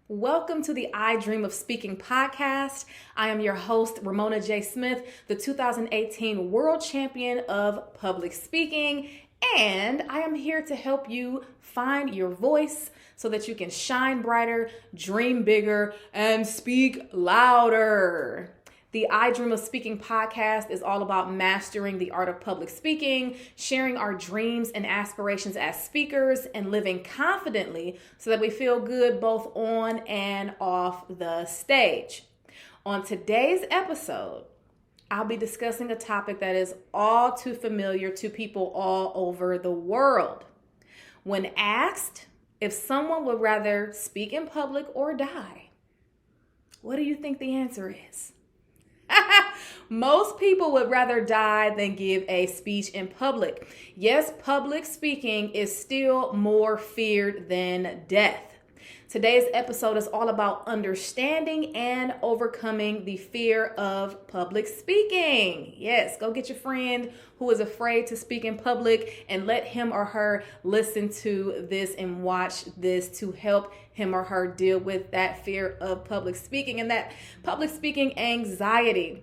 Welcome to the I Dream of Speaking podcast. I am your host, Ramona J. Smith, the 2018 World Champion of Public Speaking, and I am here to help you find your voice so that you can shine brighter, dream bigger, and speak louder. The I Dream of Speaking podcast is all about mastering the art of public speaking, sharing our dreams and aspirations as speakers, and living confidently so that we feel good both on and off the stage. On today's episode, I'll be discussing a topic that is all too familiar to people all over the world. When asked if someone would rather speak in public or die, what do you think the answer is? Most people would rather die than give a speech in public. Yes, public speaking is still more feared than death. Today's episode is all about understanding and overcoming the fear of public speaking. Yes, go get your friend who is afraid to speak in public and let him or her listen to this and watch this to help him or her deal with that fear of public speaking and that public speaking anxiety.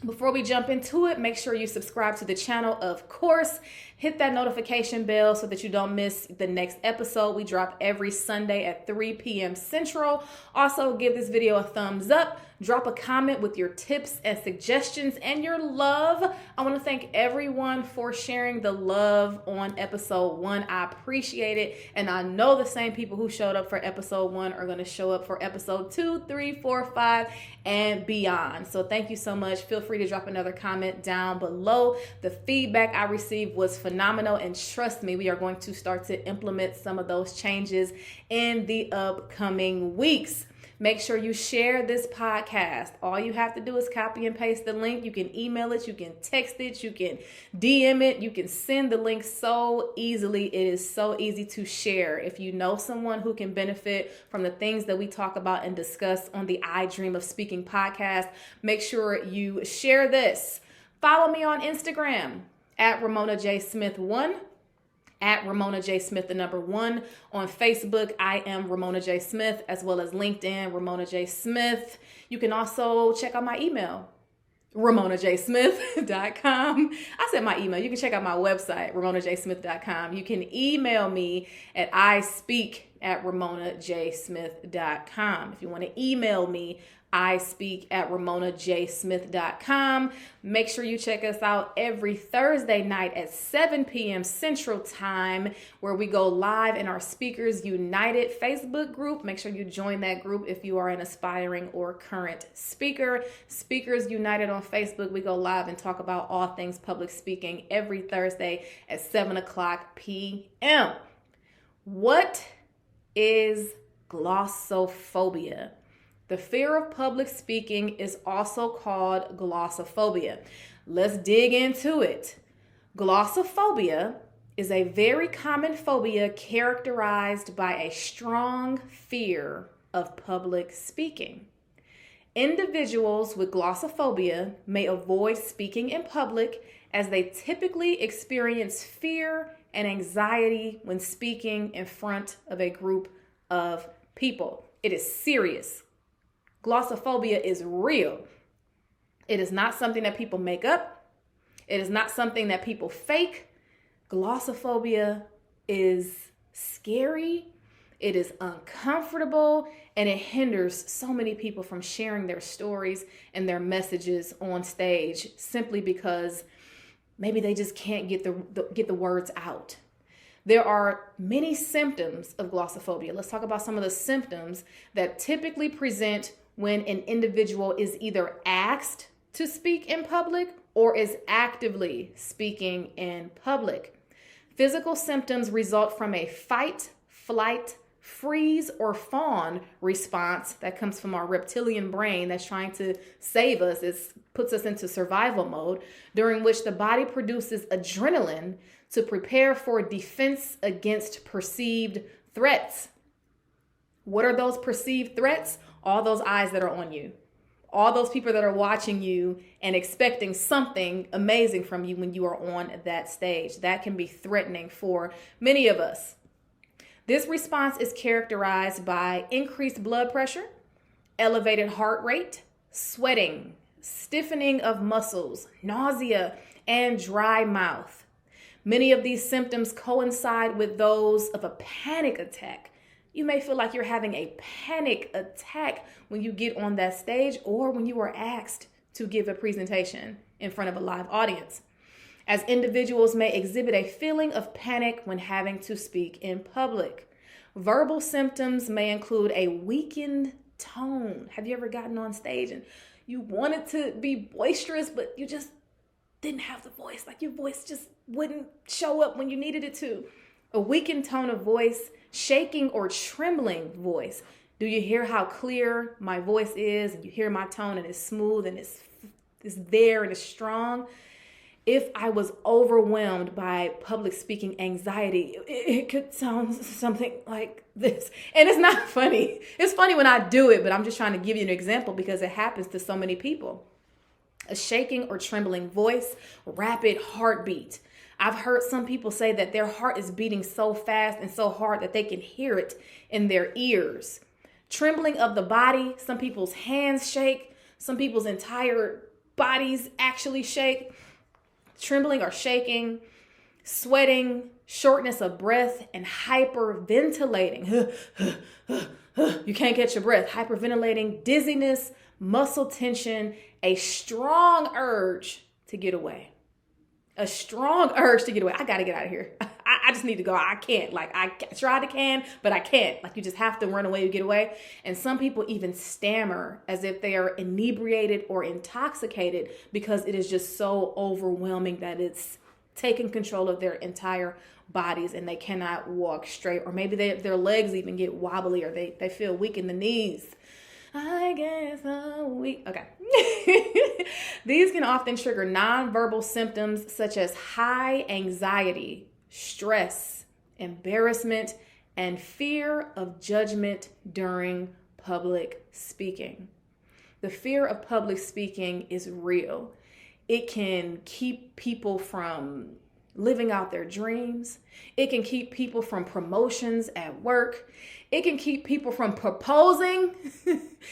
Before we jump into it, make sure you subscribe to the channel, of course. Hit that notification bell so that you don't miss the next episode. We drop every Sunday at 3 p.m. Central. Also, give this video a thumbs up. Drop a comment with your tips and suggestions and your love. I want to thank everyone for sharing the love on episode 1. I appreciate it. And I know the same people who showed up for episode 1 are going to show up for episode 2, 3, 4, 5, and beyond. So thank you so much. Feel free to drop another comment down below. The feedback I received was phenomenal. And trust me, we are going to start to implement some of those changes in the upcoming weeks. Make sure you share this podcast. All you have to do is copy and paste the link. You can email it, you can text it, you can DM it, you can send the link so easily. It is so easy to share. If you know someone who can benefit from the things that we talk about and discuss on the I Dream of Speaking podcast, make sure you share this. Follow me on Instagram at Ramona J. Smith 1. At Ramona J. Smith, the number 1. On Facebook, I am Ramona J. Smith, as well as LinkedIn, Ramona J. Smith. You can also check out my email, RamonaJSmith.com. I said my email. You can check out my website, RamonaJSmith.com. You can email me at ispeak@RamonaJSmith.com. If you want to email me, ispeak@RamonaJSmith.com. Make sure you check us out every Thursday night at 7 p.m. Central Time, where we go live in our Speakers United Facebook group. Make sure you join that group if you are an aspiring or current speaker. Speakers United on Facebook. We go live and talk about all things public speaking every Thursday at 7 o'clock p.m. What is glossophobia? The fear of public speaking is also called glossophobia. Let's dig into it. Glossophobia is a very common phobia characterized by a strong fear of public speaking. Individuals with glossophobia may avoid speaking in public as they typically experience fear and anxiety when speaking in front of a group of people. It is serious. Glossophobia is real. It is not something that people make up. It is not something that people fake. Glossophobia is scary. It is uncomfortable, and it hinders so many people from sharing their stories and their messages on stage simply because maybe they just can't get the words out. There are many symptoms of glossophobia. Let's talk about some of the symptoms that typically present when an individual is either asked to speak in public or is actively speaking in public. Physical symptoms result from a fight, flight, freeze, or fawn response that comes from our reptilian brain that's trying to save us. It puts us into survival mode, during which the body produces adrenaline to prepare for defense against perceived threats. What are those perceived threats? All those eyes that are on you. All those people that are watching you and expecting something amazing from you when you are on that stage. That can be threatening for many of us. This response is characterized by increased blood pressure, elevated heart rate, sweating, stiffening of muscles, nausea, and dry mouth. Many of these symptoms coincide with those of a panic attack. You may feel like you're having a panic attack when you get on that stage or when you are asked to give a presentation in front of a live audience, as individuals may exhibit a feeling of panic when having to speak in public. Verbal symptoms may include a weakened tone. Have you ever gotten on stage and you wanted to be boisterous, but you just didn't have the voice? Like your voice just wouldn't show up when you needed it to. A weakened tone of voice, shaking or trembling voice. Do you hear how clear my voice is? And you hear my tone and it's smooth and it's there and it's strong. If I was overwhelmed by public speaking anxiety, it could sound something like this. And it's not funny. It's funny when I do it, but I'm just trying to give you an example because it happens to so many people. A shaking or trembling voice, rapid heartbeat. I've heard some people say that their heart is beating so fast and so hard that they can hear it in their ears. Trembling of the body. Some people's hands shake. Some people's entire bodies actually shake. Trembling or shaking, sweating, shortness of breath, and hyperventilating. You can't catch your breath. Hyperventilating, dizziness, muscle tension, a strong urge to get away. A strong urge to get away. I got to get out of here. I just need to go. I can't. Like, I try to can, but I can't. Like, you just have to run away to get away. And some people even stammer as if they are inebriated or intoxicated because it is just so overwhelming that it's taking control of their entire bodies and they cannot walk straight. Or maybe their legs even get wobbly or they feel weak in the knees. I guess I'm weak. Okay. These can often trigger nonverbal symptoms such as high anxiety, stress, embarrassment, and fear of judgment during public speaking. The fear of public speaking is real. It can keep people from living out their dreams. It can keep people from promotions at work. It can keep people from proposing.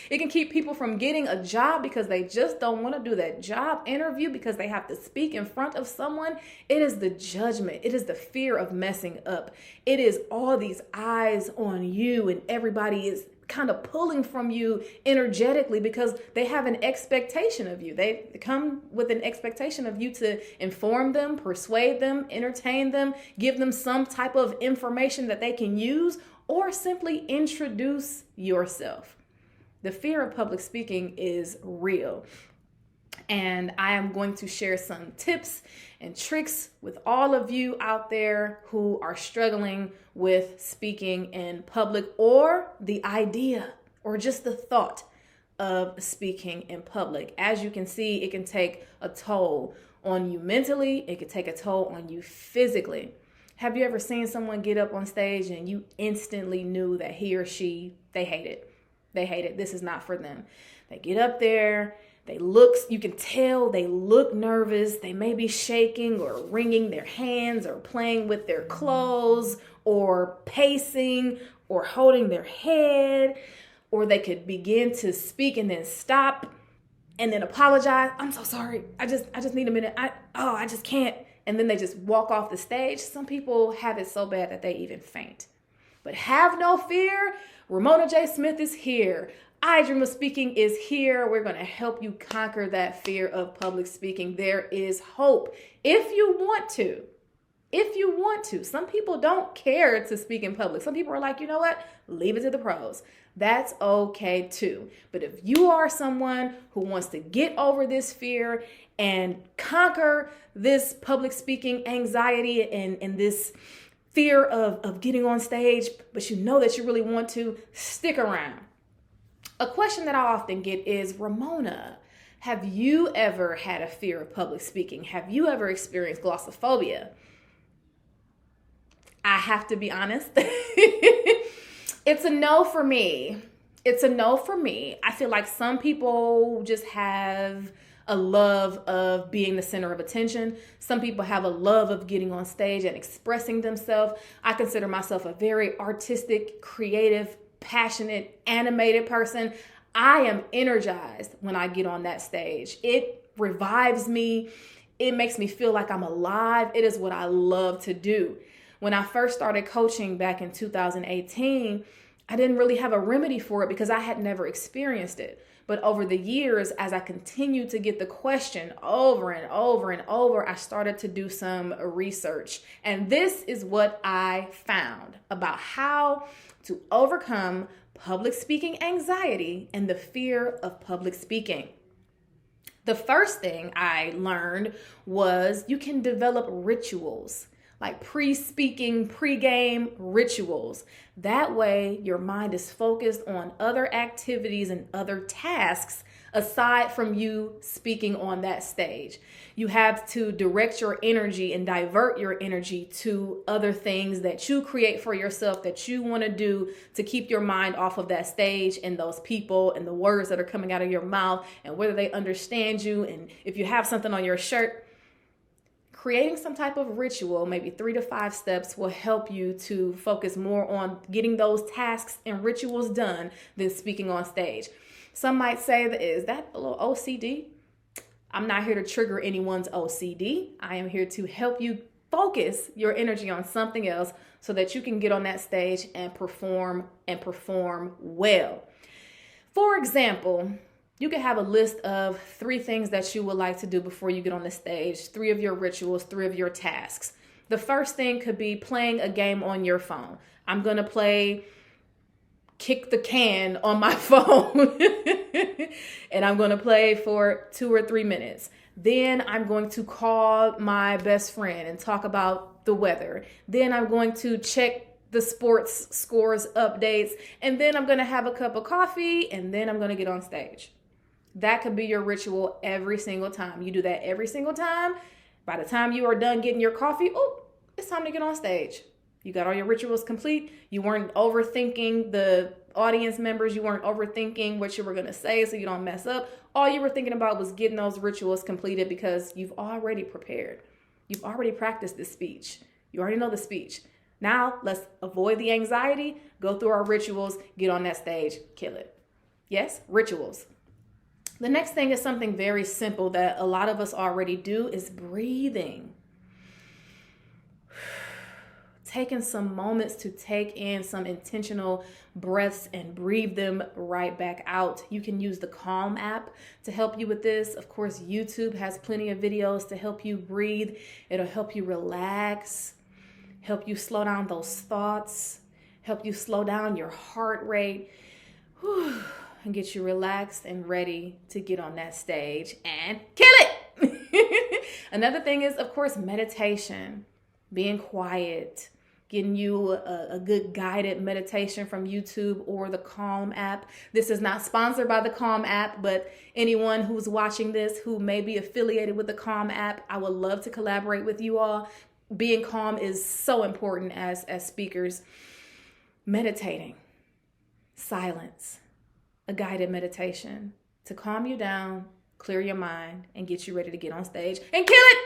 It can keep people from getting a job because they just don't want to do that job interview because they have to speak in front of someone. It is the judgment. It is the fear of messing up. It is all these eyes on you and everybody is kind of pulling from you energetically because they have an expectation of you. They come with an expectation of you to inform them, persuade them, entertain them, give them some type of information that they can use, or simply introduce yourself. The fear of public speaking is real. And I am going to share some tips and tricks with all of you out there who are struggling with speaking in public or the idea or just the thought of speaking in public. As you can see, it can take a toll on you mentally. It can take a toll on you physically. Have you ever seen someone get up on stage and you instantly knew that he or she, they hate it. They hate it. This is not for them. They get up there. You can tell they look nervous. They may be shaking or wringing their hands or playing with their clothes or pacing or holding their head, or they could begin to speak and then stop and then apologize. I'm so sorry. I just need a minute. I just can't. And then they just walk off the stage. Some people have it so bad that they even faint. But have no fear. Ramona J. Smith is here. I Dream of Speaking is here. We're going to help you conquer that fear of public speaking. There is hope if you want to. If you want to. Some people don't care to speak in public. Some people are like, you know what? Leave it to the pros. That's okay too. But if you are someone who wants to get over this fear and conquer this public speaking anxiety and this fear of getting on stage, but you know that you really want to, stick around. A question that I often get is, Ramona, have you ever had a fear of public speaking? Have you ever experienced glossophobia? I have to be honest. It's a no for me. It's a no for me. I feel like some people just have a love of being the center of attention. Some people have a love of getting on stage and expressing themselves. I consider myself a very artistic, creative, passionate, animated person. I am energized when I get on that stage. It revives me. It makes me feel like I'm alive. It is what I love to do. When I first started coaching back in 2018, I didn't really have a remedy for it because I had never experienced it. But over the years, as I continued to get the question over and over and over, I started to do some research. And this is what I found about how to overcome public speaking anxiety and the fear of public speaking. The first thing I learned was you can develop rituals, like pre-speaking, pre-game rituals. That way, your mind is focused on other activities and other tasks aside from you speaking on that stage. You have to direct your energy and divert your energy to other things that you create for yourself that you want to do to keep your mind off of that stage and those people and the words that are coming out of your mouth and whether they understand you. And if you have something on your shirt, creating some type of ritual, maybe 3 to 5 steps, will help you to focus more on getting those tasks and rituals done than speaking on stage. Some might say, is that a little OCD? I'm not here to trigger anyone's OCD. I am here to help you focus your energy on something else so that you can get on that stage and perform well. For example, you can have a list of 3 things that you would like to do before you get on the stage, 3 of your rituals, 3 of your tasks. The first thing could be playing a game on your phone. I'm going to play kick the can on my phone and I'm going to play for 2 or 3 minutes. Then I'm going to call my best friend and talk about the weather. Then I'm going to check the sports scores updates. And then I'm going to have a cup of coffee and then I'm going to get on stage. That could be your ritual every single time. You do that every single time. By the time you are done getting your coffee, it's time to get on stage. You got all your rituals complete. You weren't overthinking the audience members. You weren't overthinking what you were going to say so you don't mess up. All you were thinking about was getting those rituals completed because you've already prepared. You've already practiced the speech. You already know the speech. Now let's avoid the anxiety, go through our rituals, get on that stage, kill it. Yes, rituals. The next thing is something very simple that a lot of us already do is breathing. Taking some moments to take in some intentional breaths and breathe them right back out. You can use the Calm app to help you with this. Of course, YouTube has plenty of videos to help you breathe. It'll help you relax, help you slow down those thoughts, help you slow down your heart rate, and get you relaxed and ready to get on that stage and kill it. Another thing is, of course, meditation, being quiet, getting you a good guided meditation from YouTube or the Calm app. This is not sponsored by the Calm app, but anyone who's watching this who may be affiliated with the Calm app, I would love to collaborate with you all. Being calm is so important as speakers. Meditating, silence, a guided meditation to calm you down, clear your mind, and get you ready to get on stage and kill it.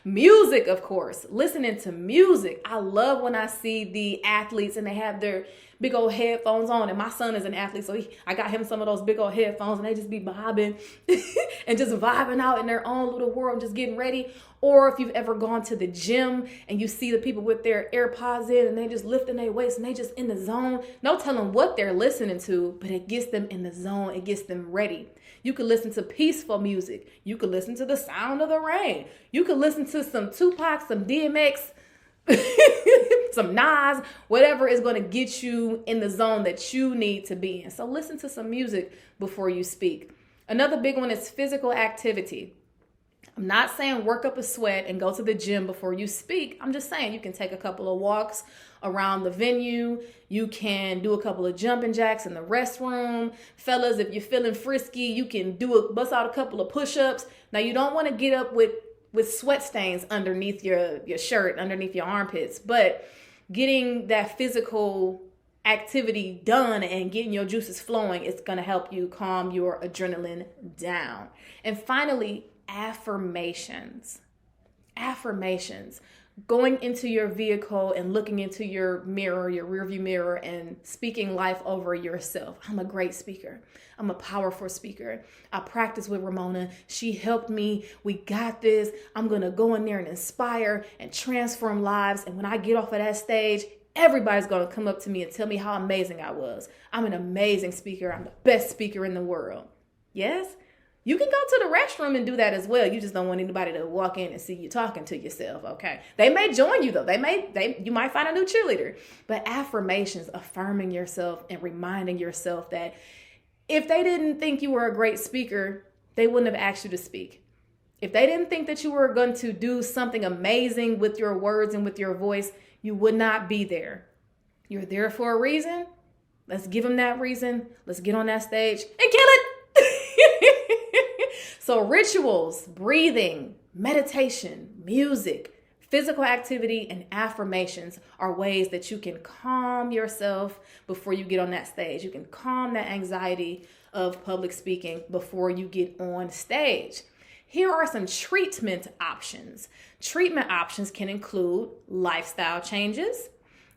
Music, of course, listening to music. I love when I see the athletes and they have their big old headphones on, and my son is an athlete, so I got him some of those big old headphones and they just be bobbing and just vibing out in their own little world, just getting ready. Or if you've ever gone to the gym and you see the people with their AirPods in and they just lifting their weights and they just in the zone, no telling what they're listening to, but it gets them in the zone. It gets them ready. You could listen to peaceful music. You could listen to the sound of the rain. You could listen to some Tupac, some DMX, some Nas, whatever is going to get you in the zone that you need to be in. So listen to some music before you speak. Another big one is physical activity. I'm not saying work up a sweat and go to the gym before you speak. I'm just saying you can take a couple of walks around the venue. You can do a couple of jumping jacks in the restroom. Fellas, if you're feeling frisky, you can bust out a couple of push-ups. Now, you don't want to get up with sweat stains underneath your shirt, underneath your armpits, but getting that physical activity done and getting your juices flowing, it's going to help you calm your adrenaline down. And finally, affirmations. Affirmations. Going into your vehicle and looking into your mirror, your rearview mirror, and speaking life over yourself. I'm a great speaker. I'm a powerful speaker. I practice with Ramona. She helped me. We got this. I'm going to go in there and inspire and transform lives. And when I get off of that stage, everybody's going to come up to me and tell me how amazing I was. I'm an amazing speaker. I'm the best speaker in the world. Yes? You can go to the restroom and do that as well. You just don't want anybody to walk in and see you talking to yourself, okay? They may join you though. You might find a new cheerleader. But affirmations, affirming yourself and reminding yourself that if they didn't think you were a great speaker, they wouldn't have asked you to speak. If they didn't think that you were going to do something amazing with your words and with your voice, you would not be there. You're there for a reason. Let's give them that reason. Let's get on that stage and kill it. So rituals, breathing, meditation, music, physical activity, and affirmations are ways that you can calm yourself before you get on that stage. You can calm that anxiety of public speaking before you get on stage. Here are some treatment options. Treatment options can include lifestyle changes,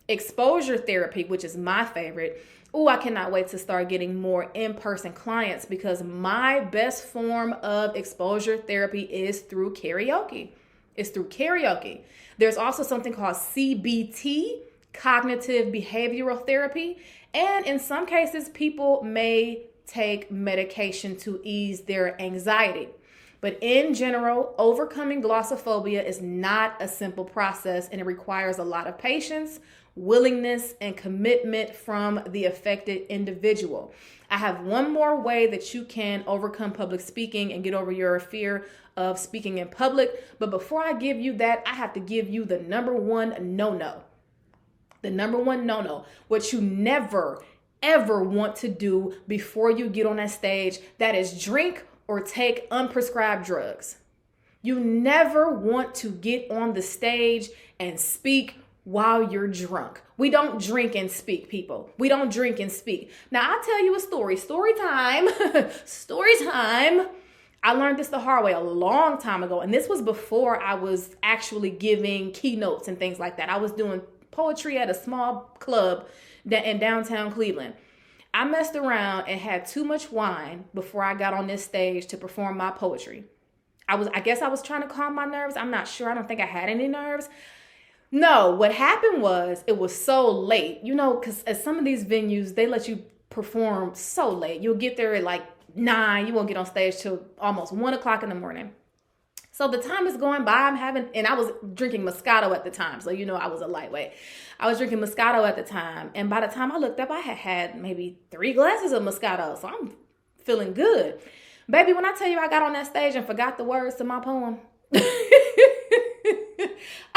exposure therapy, which is my favorite. Oh, I cannot wait to start getting more in-person clients because my best form of exposure therapy is through karaoke. It's through karaoke. There's also something called CBT, cognitive behavioral therapy. And in some cases, people may take medication to ease their anxiety. But in general, overcoming glossophobia is not a simple process, and it requires a lot of patience, willingness, and commitment from the affected individual. I have one more way that you can overcome public speaking and get over your fear of speaking in public. But before I give you that, I have to give you the number one no-no. The number one no-no, what you never, ever want to do before you get on that stage, that is drink or take unprescribed drugs. You never want to get on the stage and speak while you're drunk. We don't drink and speak, people. We don't drink and speak. Now, I'll tell you a story. Story time. Story time. I learned this the hard way a long time ago. And this was before I was actually giving keynotes and things like that. I was doing poetry at a small club in downtown Cleveland. I messed around and had too much wine before I got on this stage to perform my poetry. I guess I was trying to calm my nerves. I'm not sure. I don't think I had any nerves. No, what happened was it was so late, because at some of these venues, they let you perform so late. You'll get there at like 9. You won't get on stage till almost 1 o'clock in the morning. So the time is going by. And I was drinking Moscato at the time. So, I was a lightweight. I was drinking Moscato at the time. And by the time I looked up, I had maybe 3 glasses of Moscato. So I'm feeling good. Baby, when I tell you I got on that stage and forgot the words to my poem,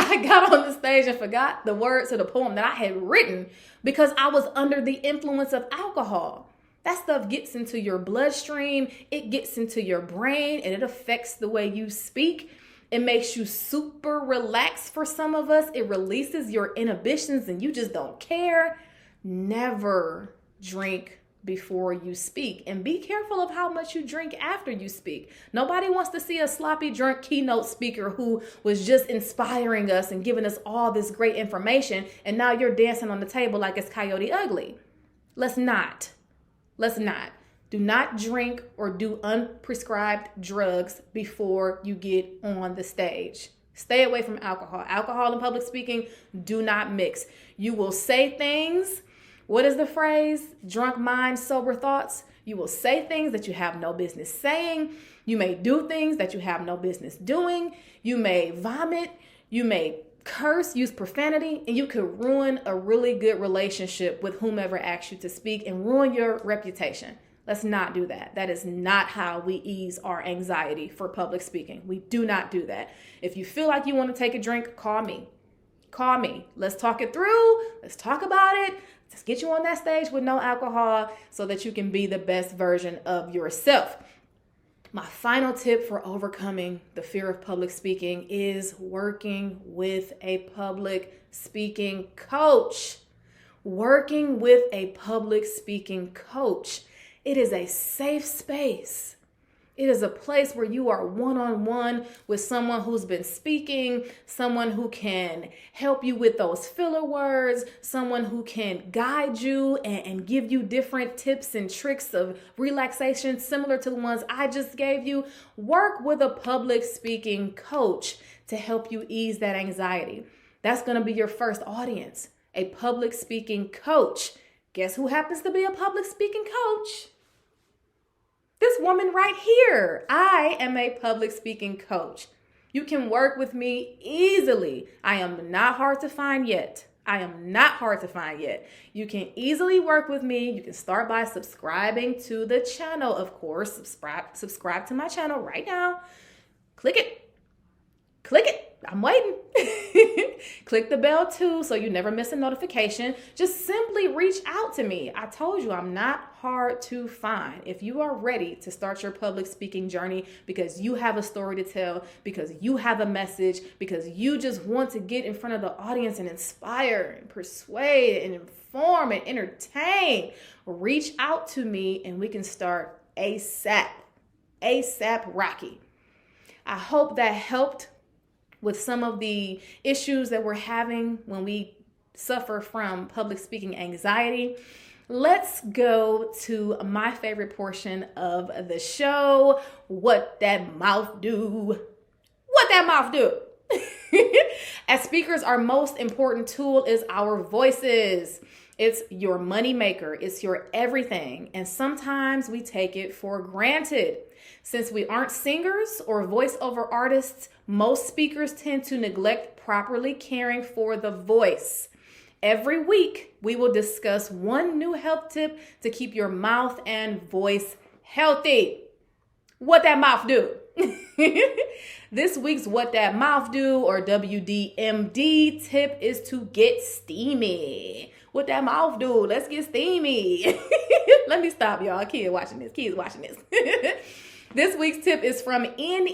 I got on the stage and forgot the words to the poem that I had written because I was under the influence of alcohol. That stuff gets into your bloodstream, it gets into your brain, and it affects the way you speak. It makes you super relaxed for some of us. It releases your inhibitions and you just don't care. Never drink before you speak, and be careful of how much you drink after you speak. Nobody wants to see a sloppy drunk keynote speaker who was just inspiring us and giving us all this great information, and now you're dancing on the table like it's Coyote Ugly. Let's not. Do not drink or do unprescribed drugs before you get on the stage. Stay away from alcohol. Alcohol and public speaking do not mix. You will say things. What is the phrase? Drunk mind, sober thoughts. You will say things that you have no business saying. You may do things that you have no business doing. You may vomit. You may curse, use profanity, and you could ruin a really good relationship with whomever asks you to speak and ruin your reputation. Let's not do that. That is not how we ease our anxiety for public speaking. We do not do that. If you feel like you want to take a drink, call me. Call me. Let's talk it through. Let's talk about it. Let's get you on that stage with no alcohol so that you can be the best version of yourself. My final tip for overcoming the fear of public speaking is working with a public speaking coach. working with a public speaking coach. It is a safe space. It is a place where you are one-on-one with someone who's been speaking, someone who can help you with those filler words, someone who can guide you and give you different tips and tricks of relaxation similar to the ones I just gave you. Work with a public speaking coach to help you ease that anxiety. That's going to be your first audience, a public speaking coach. Guess who happens to be a public speaking coach? This woman right here. I am a public speaking coach. You can work with me easily. I am not hard to find yet. You can easily work with me. You can start by subscribing to the channel, of course. Subscribe to my channel right now. Click it. I'm waiting. Click the bell too so you never miss a notification. Just simply reach out to me. I told you I'm not hard to find. If you are ready to start your public speaking journey because you have a story to tell, because you have a message, because you just want to get in front of the audience and inspire and persuade and inform and entertain, reach out to me and we can start ASAP. ASAP Rocky. I hope that helped with some of the issues that we're having when we suffer from public speaking anxiety. Let's go to my favorite portion of the show. What that mouth do? What that mouth do? As speakers, our most important tool is our voices. It's your money maker. It's your everything. And sometimes we take it for granted. Since we aren't singers or voiceover artists, most speakers tend to neglect properly caring for the voice. Every week, we will discuss one new health tip to keep your mouth and voice healthy. What that mouth do? This week's What That Mouth Do, or WDMD tip, is to get steamy. What that mouth do? Let's get steamy. Let me stop, y'all. Kids watching this. This week's tip is from neamb.com.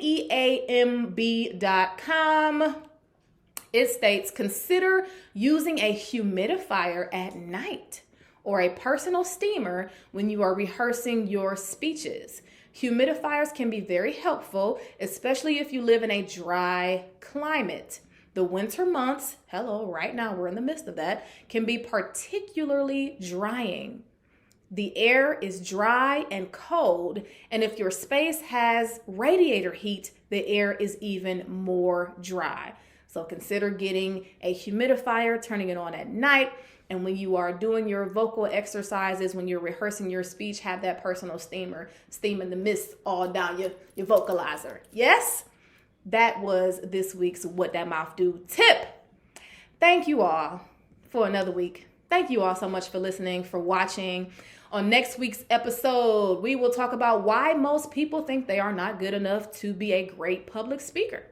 It states, consider using a humidifier at night or a personal steamer when you are rehearsing your speeches. Humidifiers can be very helpful, especially if you live in a dry climate. The winter months, right now we're in the midst of that, can be particularly drying. The air is dry and cold, and if your space has radiator heat, the air is even more dry. So consider getting a humidifier, turning it on at night, and when you are doing your vocal exercises, when you're rehearsing your speech, have that personal steamer steaming the mist all down your vocalizer. Yes? That was this week's What That Mouth Do tip. Thank you all for another week. Thank you all so much for listening, for watching. On next week's episode, we will talk about why most people think they are not good enough to be a great public speaker.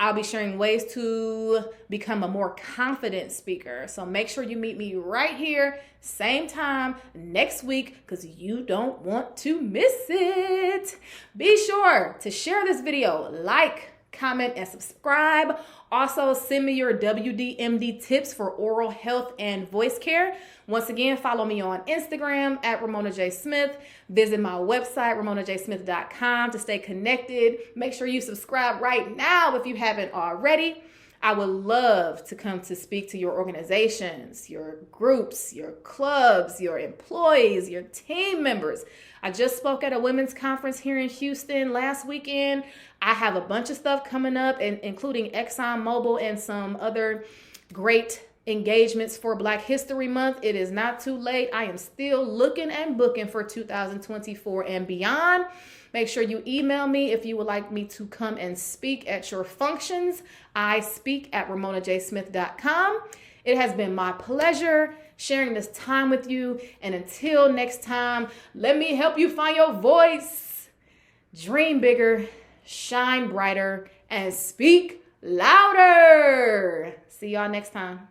I'll be sharing ways to become a more confident speaker. So make sure you meet me right here, same time next week, because you don't want to miss it. Be sure to share this video, like, comment, and subscribe. Also, send me your WDMD tips for oral health and voice care. Once again, follow me on Instagram at Ramona J. Smith. Visit my website, ramonajsmith.com, to stay connected. Make sure you subscribe right now if you haven't already. I would love to come to speak to your organizations, your groups, your clubs, your employees, your team members. I just spoke at a women's conference here in Houston last weekend. I have a bunch of stuff coming up, including ExxonMobil and some other great engagements for Black History Month. It is not too late. I am still looking and booking for 2024 and beyond. Make sure you email me if you would like me to come and speak at your functions. I speak at ramonajsmith.com. It has been my pleasure sharing this time with you. And until next time, let me help you find your voice. Dream bigger, shine brighter, and speak louder. See y'all next time.